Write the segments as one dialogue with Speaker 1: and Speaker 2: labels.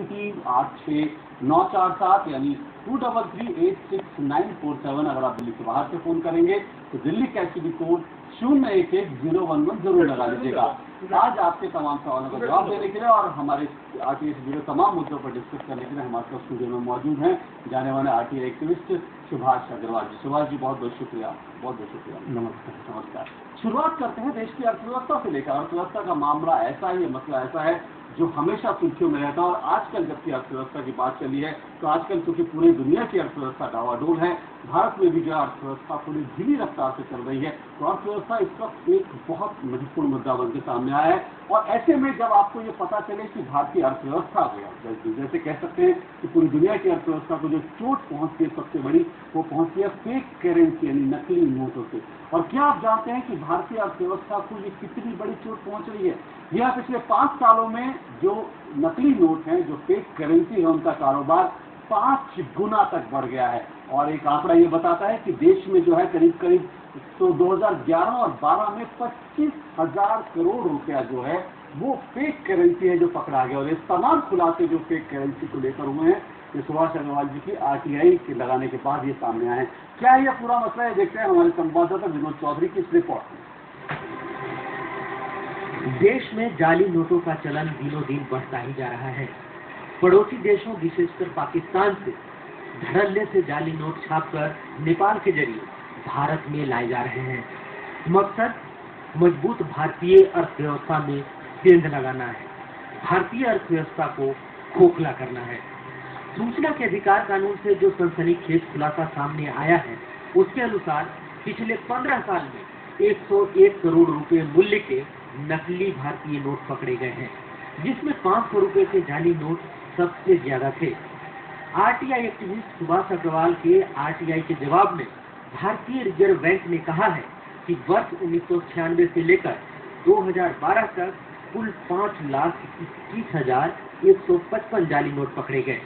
Speaker 1: 9386 यानी 23386947। अगर आप दिल्ली के बाहर से फोन करेंगे तो दिल्ली का एसटीडी कोड 011011 जरूर लगा लीजिएगा। आज आपके तमाम सवालों का जवाब देने के लिए और हमारे आरटीआई से जुड़े तमाम मुद्दों पर डिस्कस करने के लिए हमारे साथ स्टूडियो में मौजूद हैं जाने वाले आरटीआई एक्टिविस्ट सुभाष अग्रवाल जी। सुभाष जी बहुत बहुत शुक्रिया, बहुत बहुत शुक्रिया।
Speaker 2: नमस्कार।
Speaker 1: नमस्कार। शुरुआत करते हैं देश की अर्थव्यवस्था से लेकर। अर्थव्यवस्था का मामला ऐसा ही है, मसला ऐसा है जो हमेशा सुर्खियों में रहता है। और आजकल जबकि अर्थव्यवस्था की बात चली है तो आजकल क्योंकि पूरी दुनिया की अर्थव्यवस्था डावाडोल है, भारत में भी जो अर्थव्यवस्था पूरी धीमी रफ्तार से चल रही है, तो अर्थव्यवस्था इस वक्त एक बहुत महत्वपूर्ण मुद्दा बनकर सामने आया है। और ऐसे में जब आपको ये पता चले कि भारतीय अर्थव्यवस्था को जैसे कह सकते हैं कि पूरी दुनिया की अर्थव्यवस्था को जो चोट पहुंचती है सबसे बड़ी, वो पहुंचती है फेक करेंसी यानी नकली नोटों से। और क्या आप जानते हैं कि भारतीय अर्थव्यवस्था को ये कितनी बड़ी चोट पहुंच रही है? यह पिछले 5 सालों में जो नकली नोट हैं, जो फेक करेंसी है, उनका कारोबार 5 गुना तक बढ़ गया है। और एक आंकड़ा ये बताता है कि देश में जो है करीब करीब तो 2011 और 12 में 25,000 करोड़ रुपया जो है वो फेक करेंसी है जो पकड़ा गया। और इस तमाम खुलासे जो फेक करेंसी को लेकर हुए हैं, ये सुभाष अग्रवाल जी की आरटीआई के लगाने के बाद ये सामने आए हैं। क्या यह पूरा मसला है, देखते हैं हमारे संवाददाता विनोद चौधरी की इस रिपोर्ट में।
Speaker 2: देश में जाली नोटों का चलन दिनों दिन बढ़ता ही जा रहा है। पड़ोसी देशों विशेषकर पाकिस्तान से धड़ल्ले से जाली नोट छापकर नेपाल के जरिए भारत में लाए जा रहे हैं। मकसद मजबूत भारतीय अर्थव्यवस्था में सेंध लगाना है, भारतीय अर्थव्यवस्था को खोखला करना है। सूचना के अधिकार कानून से जो सनसनीखेज खुलासा सामने आया है, उसके अनुसार पिछले 15 साल में 101 करोड़ रुपए मूल्य के नकली भारतीय नोट पकड़े गए हैं, जिसमें 500 रुपए के जाली नोट सबसे ज्यादा थे। आरटीआई एक्टिविस्ट सुभाष अग्रवाल के आरटीआई के जवाब में भारतीय रिजर्व बैंक ने कहा है कि वर्ष 1996 से लेकर 2012 तक कुल 5,21,155 जाली नोट पकड़े गए,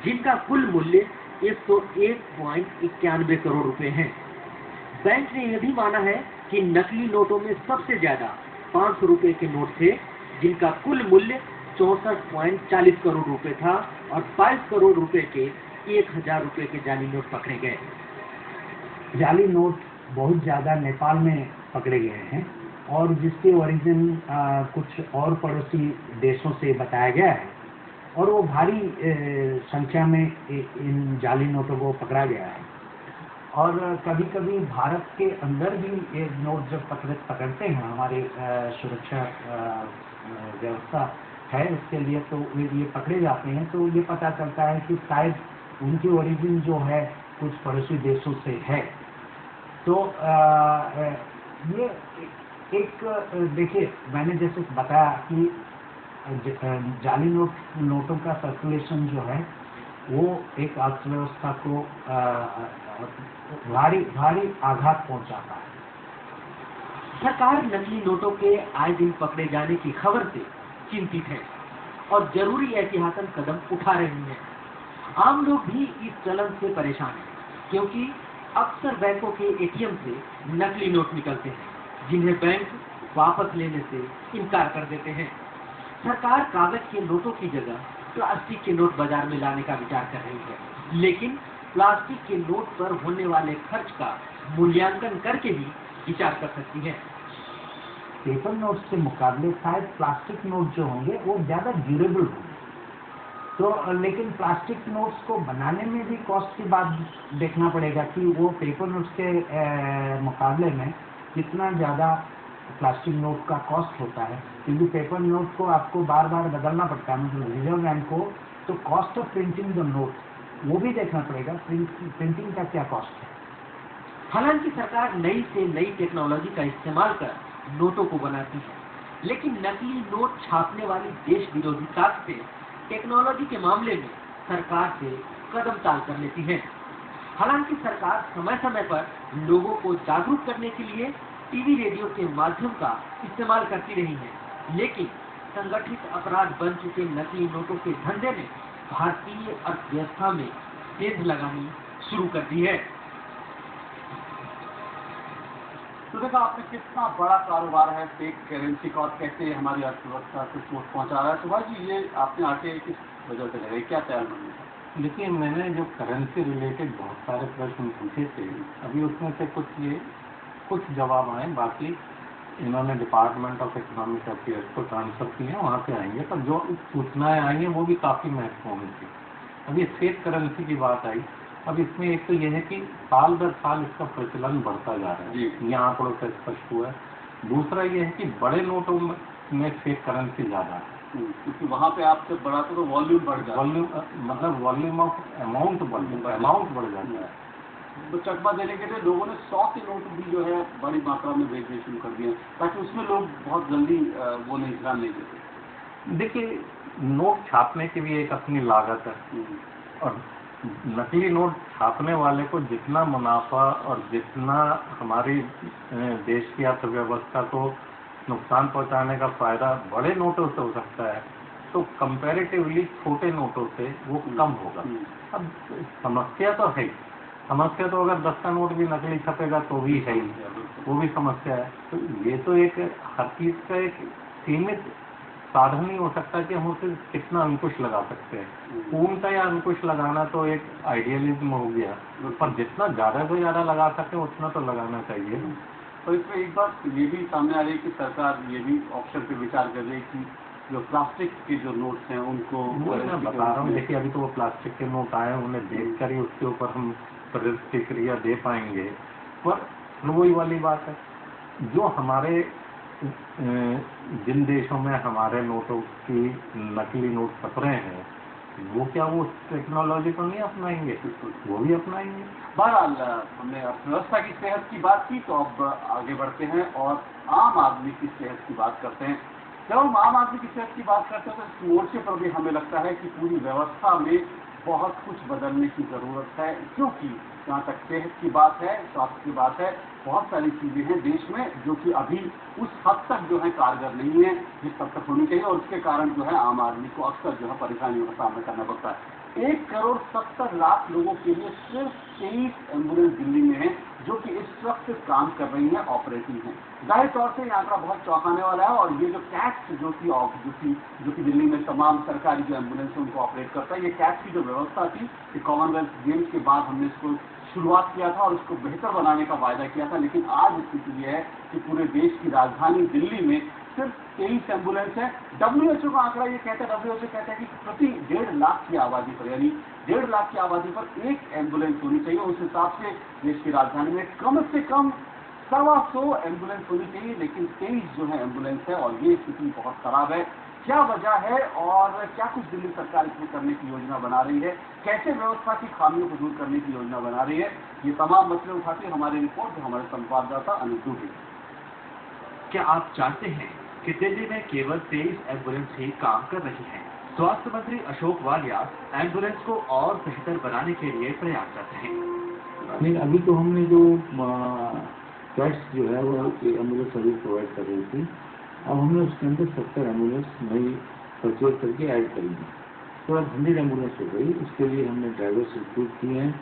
Speaker 2: जिनका कुल मूल्य 101.91 करोड़ रुपए है। बैंक ने यह भी माना है कि नकली नोटों में सबसे ज्यादा 500 रुपए के नोट थे, जिनका कुल मूल्य 64.40 करोड़ रुपए था, और 22 करोड़ रुपए के 1,000 रुपए के जाली नोट पकड़े गए।
Speaker 3: जाली नोट बहुत ज्यादा नेपाल में पकड़े गए हैं और जिसके ओरिजिन कुछ और पड़ोसी देशों से बताया गया है, और वो भारी संख्या में इन जाली नोटों को पकड़ा गया है। और कभी कभी भारत के अंदर भी ये नोट जब पकड़ते हैं, हमारे सुरक्षा व्यवस्था है इसके लिए, तो ये पकड़े जाते हैं, तो ये पता चलता है कि शायद उनकी ओरिजिन जो है कुछ पड़ोसी देशों से है। तो ये एक देखिए, मैंने जैसे बताया कि जाली नोटों का सर्कुलेशन जो है वो एक अर्थव्यवस्था को भारी आघात पहुंचाता है।
Speaker 2: सरकार नकली नोटों के आए दिन पकड़े जाने की खबर से चिंतित है और जरूरी ऐतिहासिक कदम उठा रही है। आम लोग भी इस चलन से परेशान हैं, क्योंकि अक्सर बैंकों के एटीएम से नकली नोट निकलते हैं, जिन्हें बैंक वापस लेने से इनकार कर देते हैं। सरकार कागज के नोटों की जगह प्लास्टिक के नोट बाजार में लाने का विचार कर रही है, लेकिन प्लास्टिक के नोट पर होने वाले खर्च का मूल्यांकन करके भी विचार कर सकती है।
Speaker 3: पेपर नोट के मुकाबले शायद प्लास्टिक नोट जो होंगे वो ज्यादा ड्यूरेबल होंगे, तो लेकिन प्लास्टिक नोट्स को बनाने में भी कॉस्ट की बात देखना पड़ेगा कि वो पेपर नोट्स के मुकाबले में कितना ज़्यादा प्लास्टिक नोट का कॉस्ट होता है, क्योंकि पेपर नोट को आपको बार बार बदलना पड़ता है, मतलब रिजर्व बैंक को। तो cost of printing the note वो भी देखना पड़ेगा, प्रिंटिंग का क्या कॉस्ट है।
Speaker 2: हालांकि सरकार नई से नई टेक्नोलॉजी का इस्तेमाल कर नोटों को बनाती है, लेकिन नकली नोट छापने वाली देश विरोधी ताकतें टेक्नोलॉजी के मामले में सरकार से कदम टाल कर लेती है। हालांकि सरकार समय समय पर लोगों को जागरूक करने के लिए टीवी रेडियो के माध्यम का इस्तेमाल करती रही है, लेकिन संगठित अपराध बन चुके नकली नोटों के धंधे ने भारतीय अर्थव्यवस्था में सेंध लगानी शुरू कर दी है।
Speaker 1: तो देखा आपने कितना बड़ा कारोबार है फेक करेंसी का और कैसे हमारी अर्थव्यवस्था को चोट पहुंचा रहा है। सुभाष जी, ये आपने आके किस वजह से लगे, क्या तैयार बनने का?
Speaker 4: देखिए, मैंने जो करेंसी रिलेटेड बहुत सारे प्रश्न पूछे थे, अभी उसमें से कुछ जवाब आए, बाकी इन्होंने डिपार्टमेंट ऑफ इकोनॉमिक अफेयर्स को ट्रांसफर किए हैं, वहाँ से आएंगे। पर जो सूचनाएं आई हैं वो भी काफ़ी महत्वपूर्ण थी। अभी फेक करेंसी की बात आई। अब इसमें एक तो यह है कि साल दर साल इसका प्रचलन बढ़ता जा रहा है, यह आंकड़ों से स्पष्ट हुआ है। दूसरा यह है कि बड़े नोटों में फेक करेंसी ज़्यादा है,
Speaker 1: क्योंकि वहाँ पे आपसे बढ़ाते तो वॉल्यूम बढ़ जाता है,
Speaker 4: वॉल्यूम ऑफ अमाउंट बढ़ जाता है।
Speaker 1: तो चकमा देने के लिए लोगों ने 100 के नोट भी जो है बड़ी मात्रा में बेचने शुरू कर दिए, ताकि उसमें लोग बहुत जल्दी वो नहीं ध्यान नहीं देते।
Speaker 4: देखिए, नोट छापने की भी एक अपनी लागत है, और नकली नोट छापने वाले को जितना मुनाफा और जितना हमारी देश की अर्थव्यवस्था को नुकसान पहुंचाने का फायदा बड़े नोटों से हो सकता है, तो कंपैरेटिवली छोटे नोटों से वो कम होगा। अब समस्या तो है, समस्या तो अगर 10 का नोट भी नकली छपेगा तो भी है ही, वो भी समस्या है। तो ये तो एक हर चीज़ का एक सीमित साधन ही हो सकता है कि हम उसे कितना अंकुश लगा सकते हैं। पूर्णतः या अंकुश लगाना तो एक आइडियलिज्म हो गया, पर जितना ज़्यादा से ज़्यादा लगा सके उतना तो लगाना चाहिए।
Speaker 1: और इसमें एक बात ये भी सामने आ रही है कि सरकार ये भी ऑप्शन पे विचार कर रही है कि जो प्लास्टिक के जो नोट्स हैं उनको,
Speaker 4: मैं बता रहा हूँ, देखिए अभी तो वो प्लास्टिक के नोट आए, उन्हें देख कर ही उसके ऊपर हम प्रतिक्रिया दे पाएंगे। पर वही वाली बात है, जो हमारे जिन देशों में हमारे नोटों की नकली नोट छप रहे हैं, वो क्या वो टेक्नोलॉजी को नहीं अपनाएंगे? वो भी अपनाएंगे।
Speaker 1: बहरहाल हमने अर्थव्यवस्था की सेहत की बात की, तो अब आगे बढ़ते हैं और आम आदमी की सेहत की बात करते हैं। जब हम आम आदमी की सेहत की बात करते हैं तो इस मोर्चे पर भी हमें लगता है कि पूरी व्यवस्था में बहुत कुछ बदलने की ज़रूरत है, क्योंकि जहाँ तक सेहत की बात है, स्वास्थ्य की बात है, बहुत सारी चीज़ें हैं देश में जो कि अभी उस हद तक जो है कारगर नहीं है जिस हद तक होनी चाहिए, और उसके कारण जो है आम आदमी को अक्सर जो है परेशानियों का सामना करना पड़ता है। 1,70,00,000 लोगों के लिए सिर्फ 23 एम्बुलेंस दिल्ली में है जो कि इस वक्त काम कर रही हैं, ऑपरेटिंग हैं। जाहिर तौर से ये आंकड़ा बहुत चौंकाने वाला है, और ये जो कैट्स जो कि दिल्ली में तमाम सरकारी जो एम्बुलेंस है उनको ऑपरेट करता है, ये कैट्स की जो व्यवस्था थी कि कॉमनवेल्थ गेम्स के बाद हमने इसको शुरुआत किया था और उसको बेहतर बनाने का वायदा किया था, लेकिन आज स्थिति यह है कि पूरे देश की राजधानी दिल्ली में सिर्फ 23 एम्बुलेंस है। WHO का आंकड़ा ये कहता है, WHO कहता है कि प्रति 1.5 लाख की आबादी पर, यानी 1.5 लाख की आबादी पर एक एम्बुलेंस होनी चाहिए। उस हिसाब से देश की राजधानी में कम से कम 125 एम्बुलेंस होनी चाहिए, लेकिन 23 जो है एम्बुलेंस है, और ये स्थिति बहुत खराब है। क्या वजह है और क्या कुछ दिल्ली सरकार इसमें करने की योजना बना रही है, कैसे व्यवस्था की खामियों को दूर करने की योजना बना रही है, ये तमाम मसले उठाती है हमारी रिपोर्ट, जो हमारे संवाददाता अनिल दुबे।
Speaker 2: क्या आप जानते हैं कि दिल्ली में केवल 23 एम्बुलेंस ही काम कर रही हैं? स्वास्थ्य मंत्री अशोक वालिया एम्बुलेंस को और बेहतर बनाने के लिए प्रयासरत हैं।
Speaker 5: नहीं, अभी तो हमने जो कैट्स जो है वो एम्बुलेंस सर्विस प्रोवाइड कर रही थी, अब हमने उसके अंदर 70 एम्बुलेंस नई परचेज करके ऐड करेंगे, तो अब 100 एम्बुलेंस हो गई। उसके लिए हमने ड्राइवर्स रिक्रूट किए हैं,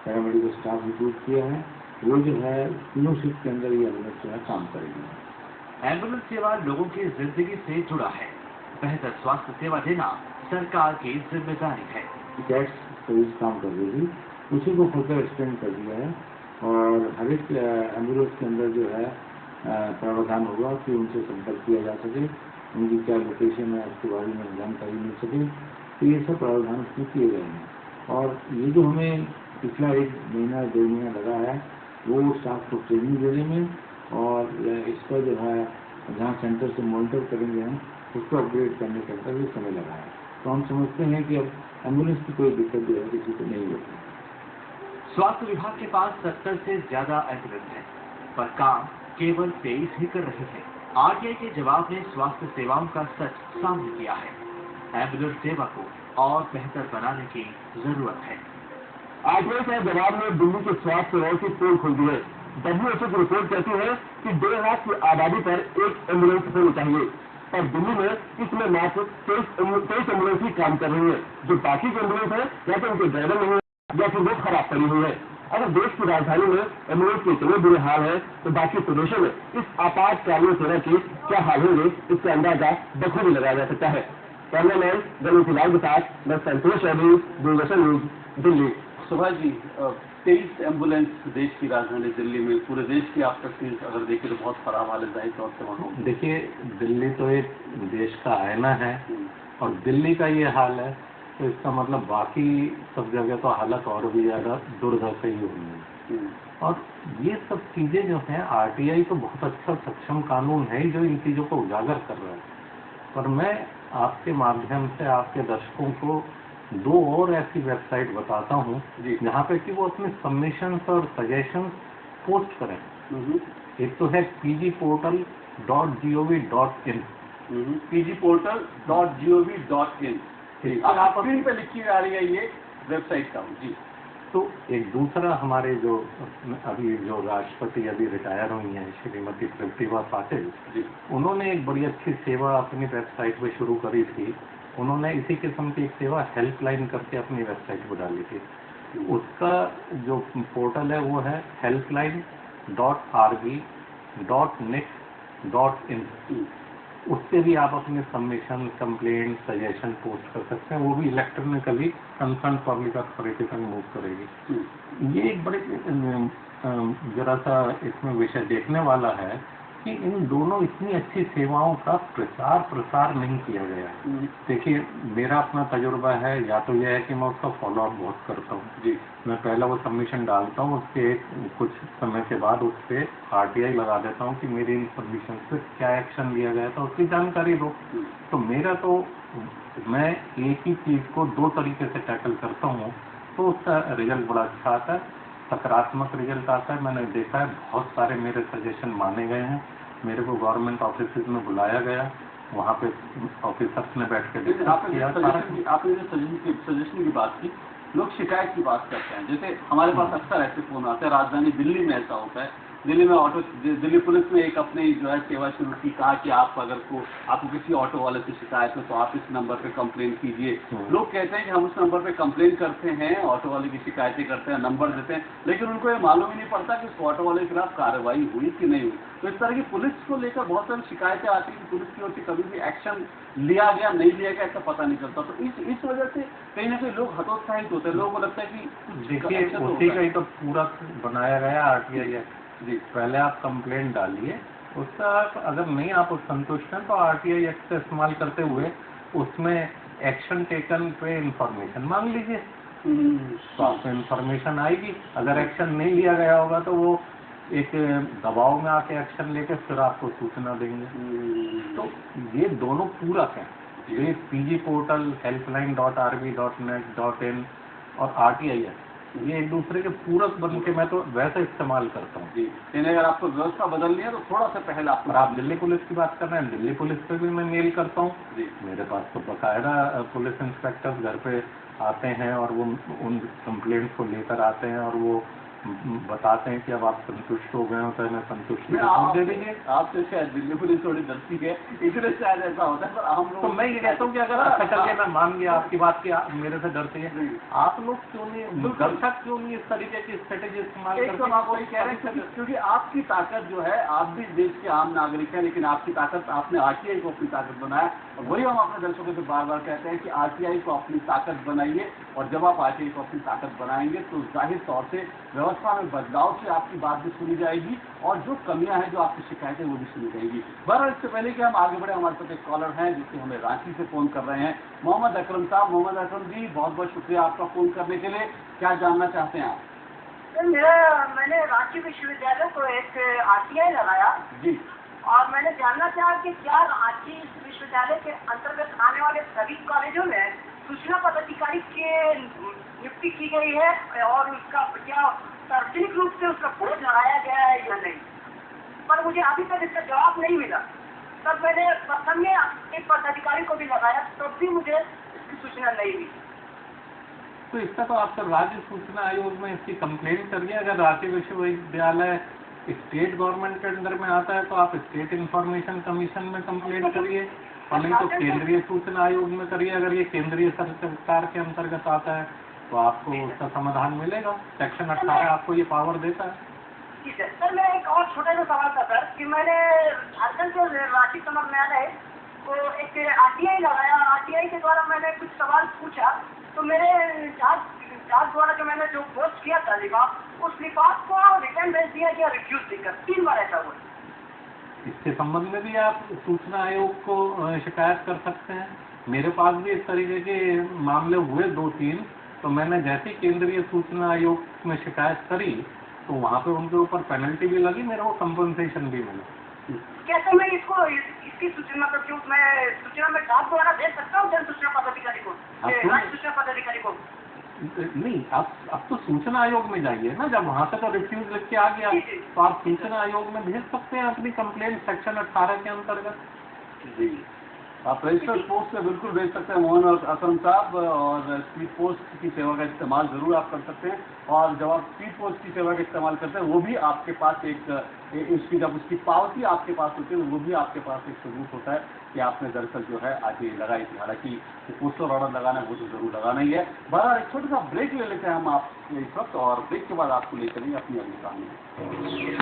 Speaker 5: पैरामेडिकल स्टाफ रिक्रूट किया है, वो जो है तीनों शिफ्ट के अंदर ये एम्बुलेंस जो है काम करेंगे।
Speaker 2: एम्बुलेंस सेवा लोगों की जिंदगी से जुड़ा है, बेहतर स्वास्थ्य सेवा देना सरकार की जिम्मेदारी है।
Speaker 5: कैट्स सर्विस काम कर रही थी, उसी को फर्दर एक्सटेंड कर दिया है, और हर एक एम्बुलेंस के अंदर जो है प्रावधान होगा कि उनसे संपर्क किया जा सके, उनकी क्या लोकेशन है उसके बारे में जानकारी मिल सके। तो ये सब प्रावधान उसमें किए गए हैं, और ये जो हमें पिछला 1 महीना 2 महीना लगा है वो स्टाफ को ट्रेनिंग देने में, और इसका जो है जहाँ सेंटर से मॉनिटर करेंगे हम उसको अपग्रेड करने के अंदर भी समय लगा है। तो हम समझते हैं कि अब एम्बुलेंस की कोई दिक्कत जो है किसी को नहीं होती।
Speaker 2: स्वास्थ्य विभाग के पास 70 से ज्यादा एम्बुलेंस है, पर काम केवल 23 ही कर रहे हैं। आरटीआई के जवाब ने स्वास्थ्य सेवाओं का सच सामने किया है। एम्बुलेंस सेवा को और बेहतर बनाने की जरूरत है।
Speaker 6: आरटीआई के जवाब ने दिल्ली के स्वास्थ्य सेवाओं की पोल खोल दी है। WHO की रिपोर्ट कहती है कि 1.5 लाख की आबादी पर एक एम्बुलेंस होनी चाहिए, और दिल्ली में इसमें मात्र 23 एम्बुलेंस ही काम कर रही है। जो बाकी की एम्बुलेंस है या तो उनके ड्राइवर नहीं है या फिर वो खराब पड़ी हुई है। अगर देश की राजधानी में एम्बुलेंस के इतने बुरे हाल है तो बाकी प्रदेशों में इस आपातकालीन सेवा के क्या हाल होंगे, इसका अंदाजा बखूबी लगाया जा सकता है। कैमरामैन गणेश लाल के साथ मैं संतोष चौधरी, दूरदर्शन न्यूज, दिल्ली।
Speaker 1: सुभाष जी, 23 एम्बुलेंस देश की राजधानी दिल्ली में, पूरे देश की आप तस्वीर अगर देखें तो बहुत खराब हालत जाहिर तौर से वहाँ।
Speaker 4: देखिए, दिल्ली तो एक देश का आईना है और दिल्ली का ये हाल है तो इसका मतलब बाकी सब जगह तो हालत और भी ज़्यादा दुर्दशा ही होनी है। और ये सब चीज़ें जो हैं, आरटीआई तो बहुत अच्छा सक्षम कानून है जो इन चीज़ों को उजागर कर रहा है, पर मैं आपके माध्यम से आपके दर्शकों को 2 और ऐसी वेबसाइट बताता हूँ जहाँ पे कि वो अपने सबमिशंस और सजेशंस पोस्ट करें। एक तो है pgportal.gov.in,
Speaker 1: pgportal.gov.in, आप स्क्रीन पे लिखी आ रही है ये वेबसाइट का जी।
Speaker 4: तो एक दूसरा हमारे जो अभी जो राष्ट्रपति अभी रिटायर हुई हैं श्रीमती प्रतिभा पाटिल जी, उन्होंने एक बड़ी अच्छी सेवा अपनी वेबसाइट पे शुरू करी थी। उन्होंने इसी किस्म की एक सेवा हेल्पलाइन करके अपनी वेबसाइट पर डाली थी। उसका जो पोर्टल है वो है helpline.rb.nic.in। उससे भी आप अपने सबमिशन, कंप्लेंट, सजेशन पोस्ट कर सकते हैं। वो भी इलेक्ट्रॉनिकली कंसर्न पब्लिक अथॉरिटी तक मूव करेगी। ये एक बड़े जरा सा इसमें विषय देखने वाला है कि इन दोनों इतनी अच्छी सेवाओं का प्रचार प्रसार नहीं किया गया है। देखिए, मेरा अपना तजुर्बा है, या तो यह है कि मैं उसका फॉलोअप बहुत करता हूँ जी। मैं पहले वो सबमिशन डालता हूँ, उसके कुछ समय के बाद उस पर आरटीआई लगा देता हूँ कि मेरी इन सबमिशन पे क्या एक्शन लिया गया था, उसकी जानकारी दो। तो मेरा तो मैं एक ही चीज़ को 2 तरीके से टैकल करता हूँ तो उसका रिजल्ट बड़ा अच्छा आता है, सकारात्मक रिजल्ट आता है। मैंने देखा है बहुत सारे मेरे सजेशन माने गए हैं। मेरे को गवर्नमेंट ऑफिस में बुलाया गया, वहाँ पे ऑफिसर्स ने बैठ के डिस्कस किया।
Speaker 1: आपने जो सजेशन की बात की, लोग शिकायत की बात करते हैं। जैसे हमारे पास अक्सर ऐसे फोन आते हैं, राजधानी दिल्ली में ऐसा होता है। दिल्ली में दिल्ली पुलिस ने एक अपनी जो है सेवा शुरू की, कहा कि आप अगर आपको किसी ऑटो वाले से शिकायत हो तो आप इस नंबर पे कंप्लेन कीजिए। लोग कहते हैं कि हम उस नंबर पे कंप्लेन करते हैं, ऑटो वाले की शिकायतें करते हैं, नंबर देते हैं, लेकिन उनको ये मालूम ही नहीं पड़ता कि उस ऑटो वाले के खिलाफ कार्रवाई हुई कि नहीं हुई। तो इस तरह की पुलिस को लेकर बहुत सारी शिकायतें आती है कि पुलिस की ओर से कभी भी एक्शन लिया गया नहीं लिया गया, ऐसा पता नहीं चलता। तो इस वजह से कहीं ना कहीं लोग हतोत्साहित होते हैं। लोगों को लगता है कि
Speaker 4: देखिए, उसी का ही तो पूरा बनाया गया आरटीआई जी। पहले आप कंप्लेंट डालिए, उसका अगर नहीं आप संतुष्ट हैं तो आरटीआई एक्ट का इस्तेमाल करते हुए उसमें एक्शन टेकन पे इंफॉर्मेशन मांग लीजिए, तो आपको इंफॉर्मेशन आएगी। अगर एक्शन नहीं लिया गया होगा तो वो एक दबाव में आके एक्शन लेके फिर आपको सूचना देंगे। तो ये दोनों पूरक हैं, ये pgportal, helpline.rb.nic.in और आरटीआई है, ये एक दूसरे के पूरक बन के मैं तो वैसे इस्तेमाल करता हूँ जी।
Speaker 1: अगर आपको व्यवस्था बदलनी है तो थोड़ा सा पहले
Speaker 4: आप दिल्ली पुलिस की बात कर रहे हैं, दिल्ली पुलिस पे भी मैं मेल करता हूँ जी। मेरे पास तो बकायदा पुलिस इंस्पेक्टर घर पे आते हैं और वो उन कंप्लेंट्स को लेकर आते हैं और वो बताते हैं कि अब आप संतुष्ट हो गए हो तो मैं संतुष्ट दे दीजिए।
Speaker 1: आपसे शायद दिल्ली पुलिस थोड़ी डरती है, इसलिए शायद ऐसा होता है। पर हम लोग
Speaker 4: तो मैं ये कहता हूँ कि अगर अच्छा चलिए मैं मान गया आपकी बात की, मेरे से डरते हैं, आप लोग क्यों नहीं, दर्शक क्यों नहीं इस तरीके की स्ट्रेटेजी इस्तेमाल करते हैं?
Speaker 1: आप वही कह रहे हैं क्योंकि आपकी ताकत जो है, आप भी देश के आम नागरिक हैं, लेकिन आपकी ताकत, आपने आरटीआई को अपनी ताकत बनाया। और वही हम अपने दर्शकों से बार बार कहते हैं कि आरटीआई को अपनी ताकत बनाइए, और जब आप आरटीआई को अपनी ताकत बनाएंगे तो जाहिर तौर से व्यवस्था में बदलाव से आपकी बात भी सुनी जाएगी और जो कमियां हैं, जो आपकी शिकायतें, वो भी सुनी जाएगी। बहरहाल इससे पहले कि हम आगे बढ़े, हमारे साथ एक कॉलर हैं जिससे हमें रांची से फोन कर रहे हैं, मोहम्मद अकरम साहब। मोहम्मद अकरम जी, बहुत बहुत शुक्रिया आपका फोन करने के लिए। क्या जानना चाहते हैं आप?
Speaker 7: मैंने रांची विश्वविद्यालय को एक आरटीआई लगाया
Speaker 1: जी,
Speaker 7: और मैंने जानना चाहा कि क्या रांची विश्वविद्यालय के अंतर्गत आने वाले सभी कॉलेजों में सूचना पदाधिकारी के नियुक्ति की गई है और उसका क्या सार्वजनिक रूप से उसका बोर्ड लगाया गया है या नहीं। पर मुझे अभी तक इसका जवाब नहीं मिला। तब मैंने प्रथम में एक पदाधिकारी को भी लगाया, तब भी मुझे इसकी सूचना नहीं मिली।
Speaker 4: तो इसका तो आप राज्य सूचना आयोग में इसकी कंप्लेंट करिए। अगर रांची विश्वविद्यालय स्टेट गवर्नमेंट के अंदर में आता है तो आप स्टेट इंफॉर्मेशन कमीशन में कंप्लेंट करिए, और नहीं तो केंद्रीय सूचना आयोग में करिए। अगर ये केंद्रीय सरकार के अंतर्गत आता है तो आपको उसका समाधान मिलेगा। सेक्शन 18 आपको ये पावर देता है।
Speaker 7: ठीक है सर, मैं एक और छोटा सा सवाल था सर कि मैंने झारखंड के राष्ट्रीय समर न्यायालय को एक RTI लगाया और RTI के द्वारा मैंने कुछ सवाल पूछा, तो मेरे जज द्वारा जो मैंने जो पोस्ट किया था लिफाफ, उस लिफाफ को रिटर्न भेज दिया गया रिफ्यूज देकर, 3 बार ऐसा हुआ।
Speaker 4: इसके संबंध में भी आप सूचना आयोग को शिकायत कर सकते हैं। मेरे पास भी इस तरीके के मामले हुए 2-3, तो मैंने जैसे ही केंद्रीय सूचना आयोग में शिकायत करी तो वहाँ पे उनके ऊपर पेनल्टी भी लगी, मेरे को कंपनसेशन भी मिला।
Speaker 7: कैसे मैं इसकी सूचना मतलब जो मैं सूचना में डाक द्वारा दे सकता हूँ जन सूचना पदाधिकारी को, राज्य सूचना पदाधिकारी को?
Speaker 4: नहीं, अब तो सूचना आयोग में जाइए ना। जब वहाँ से तो रिफ्यूज लिख के आ गया तो आप सूचना आयोग में भेज सकते हैं अपनी कंप्लेंट सेक्शन 18 के अंतर्गत।
Speaker 1: जी, आप रजिस्टर्ड पोस्ट से बिल्कुल भेज सकते हैं मोहन और अकरम साहब, और स्पीड पोस्ट की सेवा का इस्तेमाल जरूर आप कर सकते हैं। और जब आप स्पीड पोस्ट की सेवा का इस्तेमाल करते हैं वो भी आपके पास उसकी जब उसकी पावती आपके पास होती है तो वो भी आपके पास एक सबूत होता है कि आपने दरअसल जो है आज ये लगाई थी। हालांकि पोस्टल ऑर्डर लगाना है वो तो जरूर लगाना ही है। बहरहाल एक छोटा सा ब्रेक ले लेते हैं हम आप इस वक्त, और ब्रेक के बाद आपको ले चलेंगे अपनी अगली कहानी।